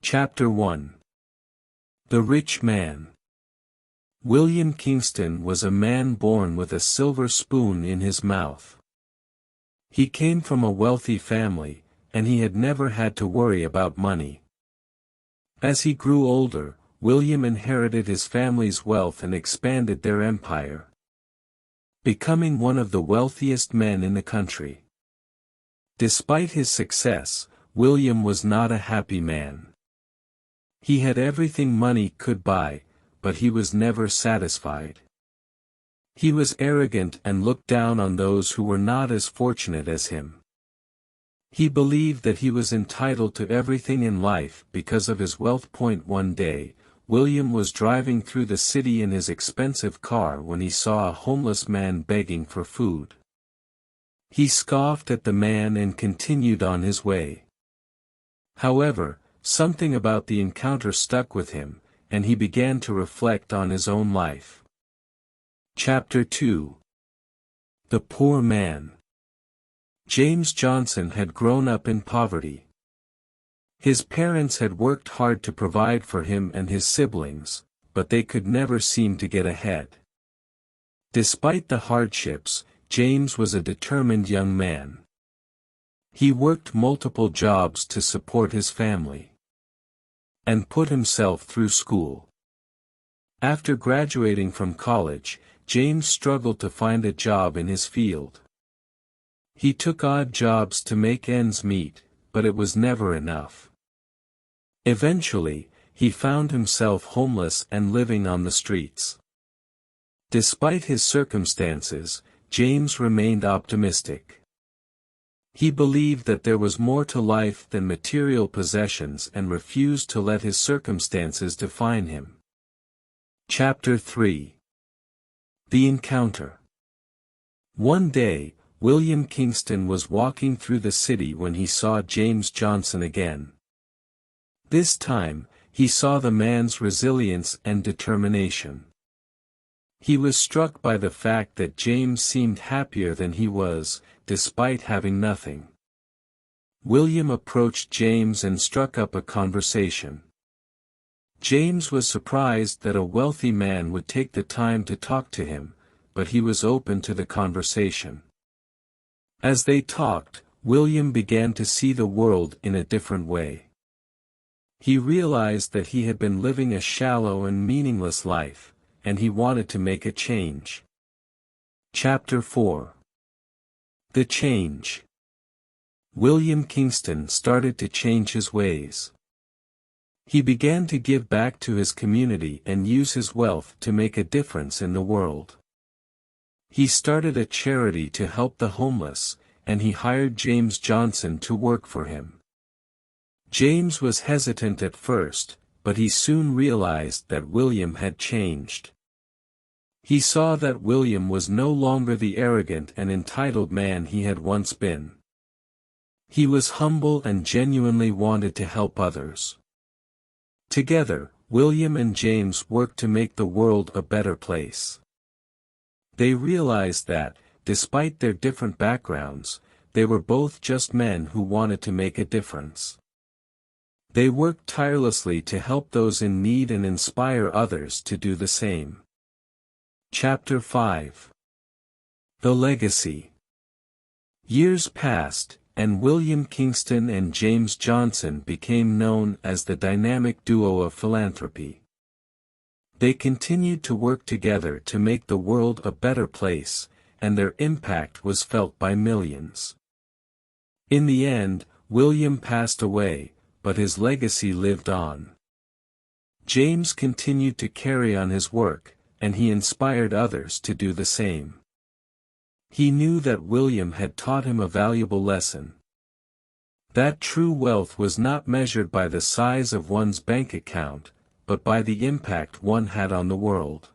Chapter 1. The Rich Man. William Kingston was a man born with a silver spoon in his mouth. He came from a wealthy family, and he had never had to worry about money. As he grew older, William inherited his family's wealth and expanded their empire, becoming one of the wealthiest men in the country. Despite his success, William was not a happy man. He had everything money could buy, but he was never satisfied. He was arrogant and looked down on those who were not as fortunate as him. He believed that he was entitled to everything in life because of his wealth. One day, William was driving through the city in his expensive car when he saw a homeless man begging for food. He scoffed at the man and continued on his way. However, something about the encounter stuck with him, and he began to reflect on his own life. Chapter 2. The Poor Man. James Johnson had grown up in poverty. His parents had worked hard to provide for him and his siblings, but they could never seem to get ahead. Despite the hardships, James was a determined young man. He worked multiple jobs to support his family and put himself through school. After graduating from college, James struggled to find a job in his field. He took odd jobs to make ends meet, but it was never enough. Eventually, he found himself homeless and living on the streets. Despite his circumstances, James remained optimistic. He believed that there was more to life than material possessions and refused to let his circumstances define him. Chapter 3. The Encounter. One day, William Kingston was walking through the city when he saw James Johnson again. This time, he saw the man's resilience and determination. He was struck by the fact that James seemed happier than he was, despite having nothing. William approached James and struck up a conversation. James was surprised that a wealthy man would take the time to talk to him, but he was open to the conversation. As they talked, William began to see the world in a different way. He realized that he had been living a shallow and meaningless life, and he wanted to make a change. Chapter 4. The Change. William Kingston started to change his ways. He began to give back to his community and use his wealth to make a difference in the world. He started a charity to help the homeless, and he hired James Johnson to work for him. James was hesitant at first, but he soon realized that William had changed. He saw that William was no longer the arrogant and entitled man he had once been. He was humble and genuinely wanted to help others. Together, William and James worked to make the world a better place. They realized that, despite their different backgrounds, they were both just men who wanted to make a difference. They worked tirelessly to help those in need and inspire others to do the same. Chapter 5. The Legacy. Years passed, and William Kingston and James Johnson became known as the dynamic duo of philanthropy. They continued to work together to make the world a better place, and their impact was felt by millions. In the end, William passed away, but his legacy lived on. James continued to carry on his work, and he inspired others to do the same. He knew that William had taught him a valuable lesson. That true wealth was not measured by the size of one's bank account, but by the impact one had on the world.